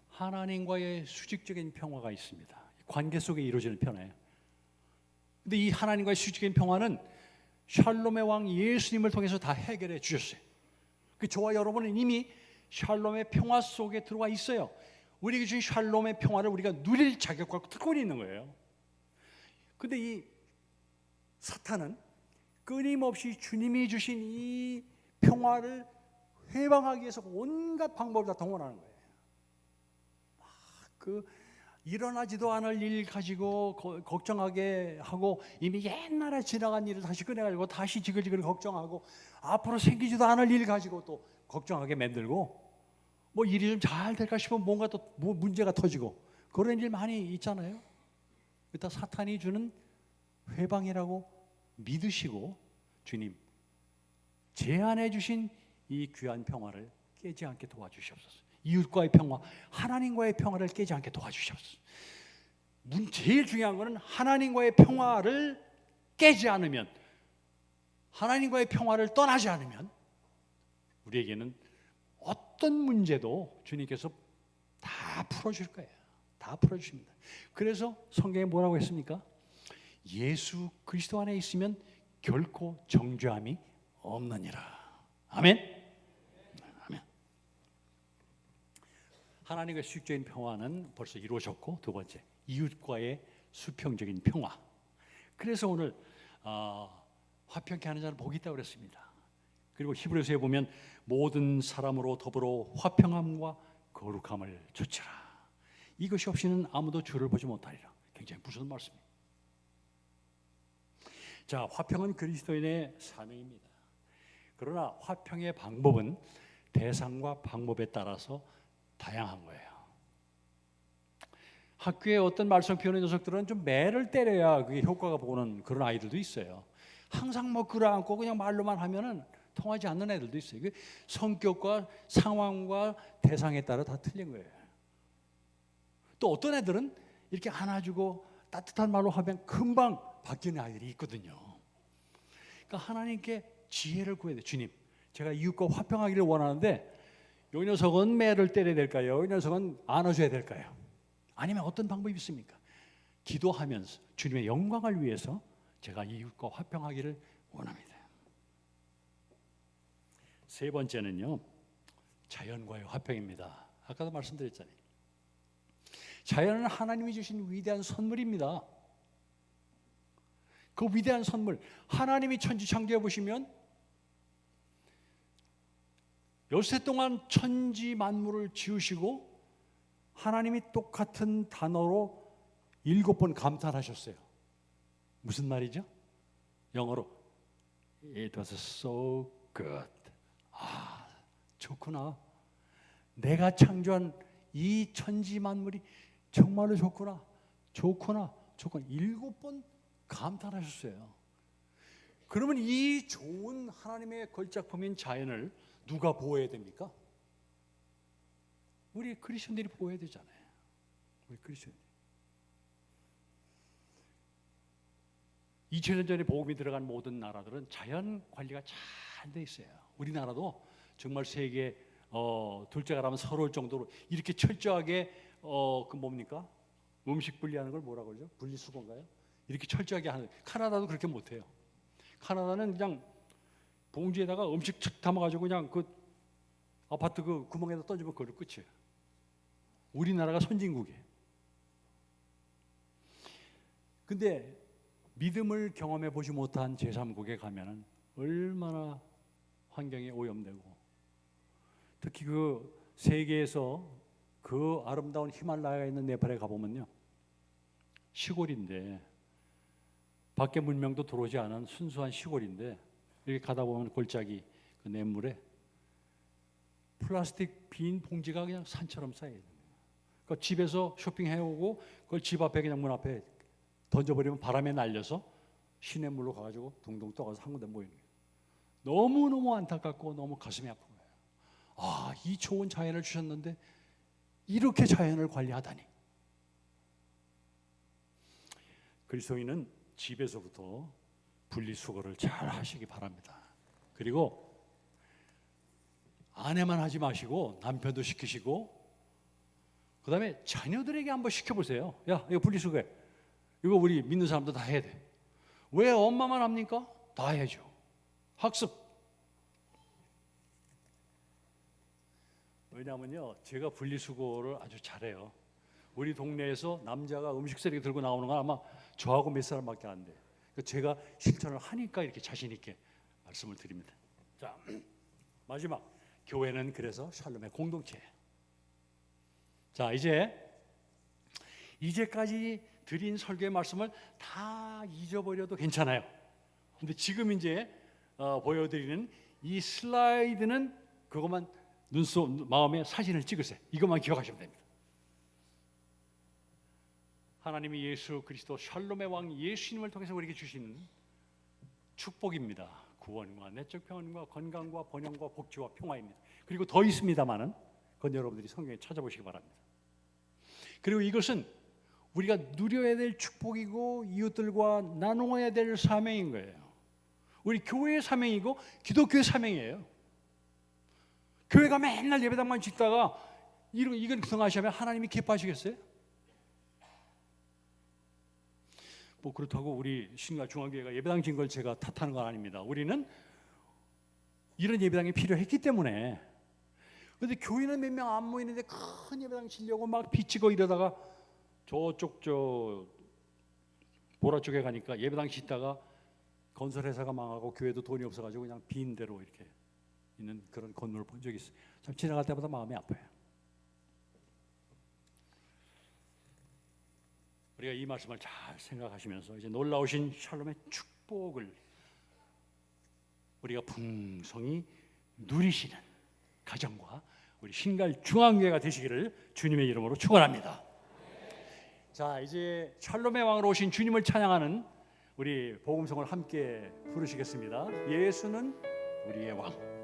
하나님과의 수직적인 평화가 있습니다. 관계 속에 이루어지는 평화예요. 근데 이 하나님과의 수직적인 평화는 샬롬의 왕 예수님을 통해서 다 해결해 주셨어요. 그 저와 여러분은 이미 샬롬의 평화 속에 들어와 있어요. 우리에게 주신 샬롬의 평화를 우리가 누릴 자격과 특권이 있는 거예요. 근데 이 사탄은 끊임없이 주님이 주신 이 평화를 회방하기 위해서 온갖 방법을 다 동원하는 거예요. 그 일어나지도 않을 일 가지고 걱정하게 하고 이미 옛날에 지나간 일을 다시 꺼내가지고 다시 지글지글 걱정하고 앞으로 생기지도 않을 일 가지고 또 걱정하게 만들고 뭐 일이 좀 잘 될까 싶으면 뭔가 또 뭐 문제가 터지고 그런 일 많이 있잖아요. 일단 사탄이 주는 회방이라고 믿으시고 주님 제안해 주신 이 귀한 평화를 깨지 않게 도와주시옵소서. 이웃과의 평화, 하나님과의 평화를 깨지 않게 도와주시옵소서. 제일 중요한 것은 하나님과의 평화를 깨지 않으면, 하나님과의 평화를 떠나지 않으면 우리에게는 어떤 문제도 주님께서 다 풀어줄 거예요. 다 풀어주십니다. 그래서 성경에 뭐라고 했습니까? 예수 그리스도 안에 있으면 결코 정죄함이 없느니라. 아멘. 하나님의 수직적인 평화는 벌써 이루어졌고, 두 번째 이웃과의 수평적인 평화. 그래서 오늘 화평케 하는 자는 복이 있다고 그랬습니다. 그리고 히브리서에 보면 모든 사람으로 더불어 화평함과 거룩함을 주치라. 이것이 없이는 아무도 주를 보지 못하리라. 굉장히 무서운 말씀입니다. 자, 화평은 그리스도인의 사명입니다. 그러나 화평의 방법은 대상과 방법에 따라서 다양한 거예요. 학교에 어떤 말썽 피우는 녀석들은 좀 매를 때려야 그게 효과가 보는 그런 아이들도 있어요. 항상 뭐 끌어안고 그냥 말로만 하면은 통하지 않는 애들도 있어요. 그 성격과 상황과 대상에 따라 다 틀린 거예요. 또 어떤 애들은 이렇게 안아주고 따뜻한 말로 하면 금방 바뀌는 아이들이 있거든요. 그러니까 하나님께 지혜를 구해야 돼요. 주님, 제가 이웃과 화평하기를 원하는데 이 녀석은 매를 때려야 될까요? 이 녀석은 안아줘야 될까요? 아니면 어떤 방법이 있습니까? 기도하면서 주님의 영광을 위해서 제가 이웃과 화평하기를 원합니다. 세 번째는요, 자연과의 화평입니다. 아까도 말씀드렸잖아요. 자연은 하나님이 주신 위대한 선물입니다. 그 위대한 선물, 하나님이 천지 창조해 보시면 여세 동안 천지 만물을 지으시고 하나님이 똑같은 단어로 7번 감탄하셨어요. 무슨 말이죠? 영어로 It was so good. 아, 좋구나. 내가 창조한 이 천지 만물이 정말로 좋구나. 좋구나. 좋구나. 7번 감탄하셨어요. 그러면 이 좋은 하나님의 걸작품인 자연을 누가 보호해야 됩니까? 우리 그리스도인들이 보호해야 되잖아요. 우리 그리스도인들. 2000년 전에 복음이 들어간 모든 나라들은 자연 관리가 잘 돼 있어요. 우리나라도 정말 세계 둘째가 라면 서러울 정도로 이렇게 철저하게 그 뭡니까? 음식 분리하는 걸 뭐라고 그러죠? 분리수거인가요? 이렇게 철저하게 하는. 카나다도 그렇게 못해요. 카나다는 그냥 봉지에다가 음식 척 담아가지고 그냥 그 아파트 그 구멍에다 던지면 그걸로 끝이에요. 우리나라가 선진국이에요. 근데 믿음을 경험해 보지 못한 제3국에 가면은 얼마나 환경이 오염되고, 특히 그 세계에서 그 아름다운 히말라야가 있는 네팔에 가보면요, 시골인데 밖에 문명도 들어오지 않은 순수한 시골인데 이렇게 가다 보면 골짜기 그 냇물에 플라스틱 빈 봉지가 그냥 산처럼 쌓여요. 그러니까 집에서 쇼핑해오고 그걸 집 앞에 그냥 문 앞에 던져버리면 바람에 날려서 시냇물로 가가지고 둥둥 떠가서 한 군데 모이는 거예요. 너무너무 안타깝고 너무 가슴이 아픈 거예요. 아, 이 좋은 자연을 주셨는데 이렇게 자연을 관리하다니. 그리스도인은 집에서부터 분리수거를 잘 하시기 바랍니다. 그리고 아내만 하지 마시고 남편도 시키시고, 그 다음에 자녀들에게 한번 시켜보세요. 야, 이거 분리수거해. 이거 우리 믿는 사람도 다 해야 돼. 왜 엄마만 합니까? 다 해야죠. 학습. 왜냐하면요, 제가 분리수거를 아주 잘해요. 우리 동네에서 남자가 음식 쓰레기 들고 나오는 건 아마 저하고 몇 사람밖에 안 돼. 제가 실천을 하니까 이렇게 자신 있게 말씀을 드립니다. 자, 마지막, 교회는 그래서 샬롬의 공동체예요. 자, 이제 이제까지 드린 설교의 말씀을 다 잊어버려도 괜찮아요. 근데 지금 이제 보여드리는 이 슬라이드는 그것만 마음에 사진을 찍으세요. 이것만 기억하시면 됩니다. 하나님이 예수 그리스도 샬롬의 왕 예수님을 통해서 우리에게 주신 축복입니다. 구원과 내적 평안과 건강과 번영과 복지와 평화입니다. 그리고 더 있습니다만은 그건 여러분들이 성경에 찾아보시기 바랍니다. 그리고 이것은 우리가 누려야 될 축복이고 이웃들과 나누어야 될 사명인 거예요. 우리 교회의 사명이고 기독교의 사명이에요. 교회가 맨날 예배당만 짓다가 이건 등하시면 하나님이 기뻐하시겠어요? 뭐 그렇다고 우리 신갈중앙교회가 예배당 진 걸 제가 탓하는 건 아닙니다. 우리는 이런 예배당이 필요했기 때문에. 그런데 교회는 몇 명 안 모이는데 큰 예배당 지려고 막 비치고 이러다가 저쪽 보라 쪽에 가니까 예배당 짓다가 건설회사가 망하고 교회도 돈이 없어가지고 그냥 빈 대로 이렇게 있는 그런 건물을 본 적이 있어요. 참 지나갈 때마다 마음이 아파요. 우리가 이 말씀을 잘 생각하시면서 이제 놀라우신 샬롬의 축복을 우리가 풍성히 누리시는 가정과 우리 신갈중앙교회가 되시기를 주님의 이름으로 축원합니다. 자, 이제 샬롬의 왕으로 오신 주님을 찬양하는 우리 복음성을 함께 부르시겠습니다. 예수는 우리의 왕.